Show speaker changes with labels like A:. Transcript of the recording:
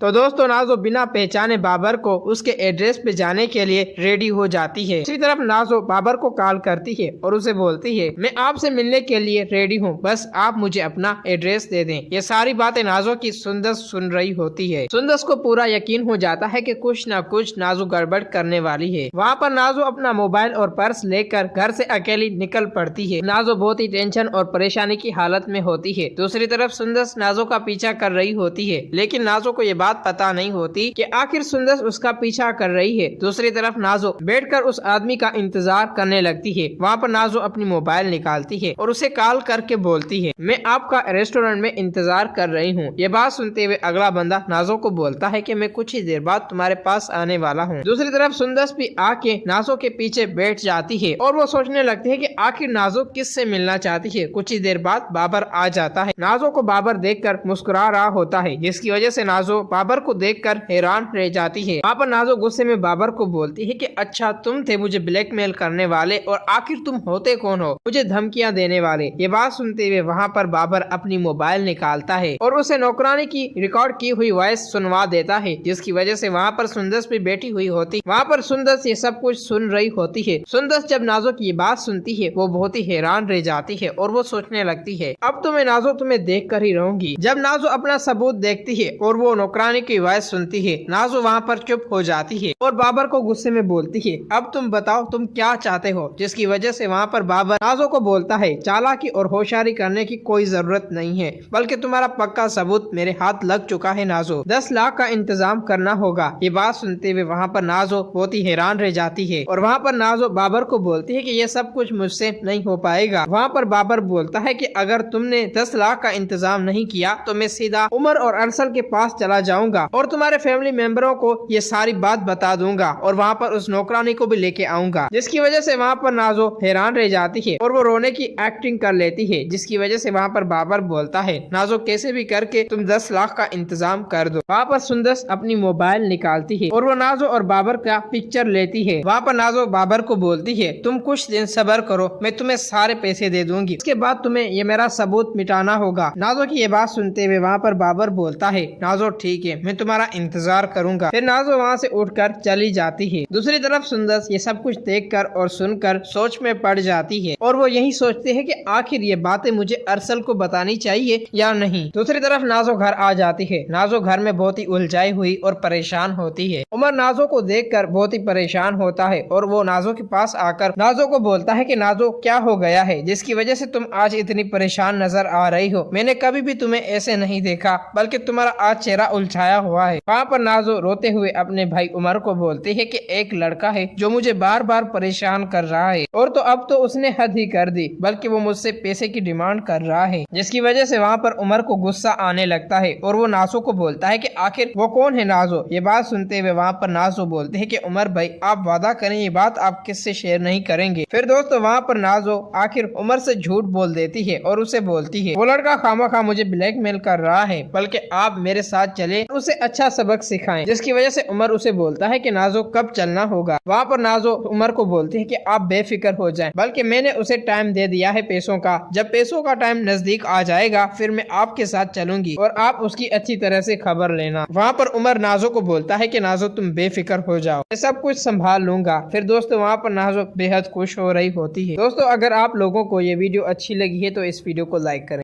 A: तो दोस्तों नाजो बिना पहचाने बाबर को उसके एड्रेस पे जाने के लिए रेडी हो जाती है। दूसरी तरफ नाजो बाबर को कॉल करती है और उसे बोलती है मैं आपसे मिलने के लिए रेडी हूँ, बस आप मुझे अपना एड्रेस दे दें। ये सारी बातें नाजो की सुंदस सुन रही होती है। सुंदस को पूरा यकीन हो जाता है कि कुछ न कुछ नाजो गड़बड़ करने वाली है। वहाँ पर नाजो अपना मोबाइल और पर्स लेकर घर से अकेली निकल पड़ती है। नाजो बहुत ही टेंशन और परेशानी की हालत में होती है। दूसरी तरफ सुंदस नाजो का पीछा कर रही होती है, लेकिन नाजो को ये बात पता नहीं होती कि आखिर सुंदस उसका पीछा कर रही है। दूसरी तरफ नाजो बैठकर उस आदमी का इंतजार करने लगती है। वहाँ पर नाजो अपनी मोबाइल निकालती है और उसे कॉल करके बोलती है मैं आपका रेस्टोरेंट में इंतजार कर रही हूँ। ये बात सुनते हुए अगला बंदा नाजो को बोलता है कि मैं कुछ ही देर बाद तुम्हारे पास आने वाला हूँ। दूसरी तरफ सुंदस भी आके नाजो के पीछे बैठ जाती है और वो सोचने लगती है कि आखिर नाजो किससे मिलना चाहती है। कुछ ही देर बाद बाबर आ जाता है। नाजो को बाबर देखकर मुस्कुरा रहा होता है, जिसकी वजह से नाजो बाबर को देखकर हैरान रह जाती है। वहाँ पर नाजो गुस्से में बाबर को बोलती है कि अच्छा तुम थे मुझे ब्लैकमेल करने वाले और आखिर तुम होते कौन हो, मुझे धमकियां देने वाले। ये बात सुनते हुए वहाँ पर बाबर अपनी मोबाइल निकालता है और उसे नौकरानी की रिकॉर्ड की हुई वॉइस सुनवा देता है, जिसकी वजह से वहाँ पर सुंदस भी बैठी हुई होती। वहाँ पर सुंदस ये सब कुछ सुन रही होती है। सुंदस जब नाजो की ये बात सुनती है वो बहुत ही हैरान रह जाती है और वो सोचने लगती है अब तो मैं नाजो तुम्हें देख कर ही रहूंगी। जब नाजो अपना सबूत देखती है और वो नौकरानी की वॉइस सुनती है, नाजो वहाँ पर चुप हो जाती है और बाबर को गुस्से में बोलती है अब तुम बताओ तुम क्या चाहते हो। जिसकी वजह से वहाँ पर बाबर नाजो को बोलता है चालाकी और होशियारी करने की कोई जरूरत नहीं है, बल्कि तुम्हारा पक्का सबूत मेरे हाथ लग चुका है। नाजो 10 लाख का इंतजाम करना होगा। ये बात सुनते हुए वहाँ पर नाजो बहुत ही हैरान रह जाती है और वहाँ पर नाजो बाबर को बोलती है कि ये सब कुछ मुझसे नहीं हो पाएगा। वहाँ पर बाबर बोलता है कि अगर तुमने 10 लाख का इंतजाम नहीं किया तो मैं सीधा उमर और अरसल के पास चला जाऊंगा और तुम्हारे फैमिली मेंबरों को ये सारी बात बता दूंगा और वहाँ पर उस नौकरानी को भी लेके आऊंगा। जिसकी वजह से वहाँ पर नाजो हैरान रह जाती है और वो रोने की एक्टिंग कर लेती है, जिसकी वजह से वहाँ पर बाबर बोलता है नाजो कैसे भी करके तुम 10 लाख का इंतजाम कर दो। वहाँ पर सुंदस अपनी मोबाइल निकालती है और वो नाजो और बाबर का पिक्चर लेती है। वहाँ पर नाजो बाबर को बोलती है तुम कुछ दिन सब्र करो, मैं तुम्हें सारे पैसे दे दूंगी, इसके बाद तुम्हें ये मेरा सबूत मिटाना होगा। नाजो की ये बात सुनते हुए वहाँ पर बाबर बोलता है नाजो ठीक है मैं तुम्हारा इंतजार करूंगा। फिर नाजो वहाँ से उठकर चली जाती है। दूसरी तरफ सुंदस ये सब कुछ देखकर और सुनकर सोच में पड़ जाती है और वो यही सोचती है कि आखिर ये बातें मुझे अरसल को बतानी चाहिए या नहीं। दूसरी तरफ नाजो घर आ जाती है। नाजो घर में बहुत ही उलझाई हुई और परेशान होती है। उमर नाजो को देखकर बहुत ही परेशान होता है और वो नाजो के पास आकर नाजो को बोलता है कि नाजो क्या हो गया है जिसकी वजह से तुम आज इतनी परेशान नजर आ रही हो। मैंने कभी भी तुम्हें ऐसे नहीं देखा, बल्कि तुम्हारा आज चेहरा उलझाया हुआ है। वहाँ पर नाजो रोते हुए अपने भाई उमर को बोलती है कि एक लड़का है जो मुझे बार बार परेशान कर रहा है और तो अब तो उसने हद ही कर दी, बल्कि वो मुझसे पैसे की डिमांड कर रहा है। जिसकी वजह से वहाँ पर उमर को गुस्सा आने लगता है और वो नाजो को बोलता है कि आखिर वो कौन है नाजो। ये बात सुनते हुए वहाँ पर नाजो बोलते हैं कि उमर भाई आप वादा करें ये बात आप किससे शेयर नहीं करेंगे। फिर दोस्तों वहाँ पर नाजो आखिर उमर से झूठ बोल देती है और उसे बोलती है वो लड़का खामखा मुझे ब्लैकमेल कर रहा है, बल्कि आप मेरे साथ चले उसे अच्छा सबक सिखाएं। जिसकी वजह से उमर उसे बोलता है कि नाजो कब चलना होगा। वहाँ पर नाजो उमर को बोलती है कि आप बेफिक्र हो जाएं, बल्कि मैंने उसे टाइम दे दिया है पैसों का, जब पैसों का टाइम नजदीक आ जाएगा फिर मैं आपके साथ चलूंगी और आप उसकी अच्छी तरह से खबर लेना। वहाँ पर उमर नाजो को बोलता है कि नाजो तुम बेफिक्र हो जाओ, मैं सब कुछ संभाल लूंगा। फिर दोस्तों वहाँ पर नाजो बेहद खुश हो रही होती है। दोस्तों अगर आप लोगों को ये वीडियो अच्छी लगी है तो इस वीडियो को लाइक करें।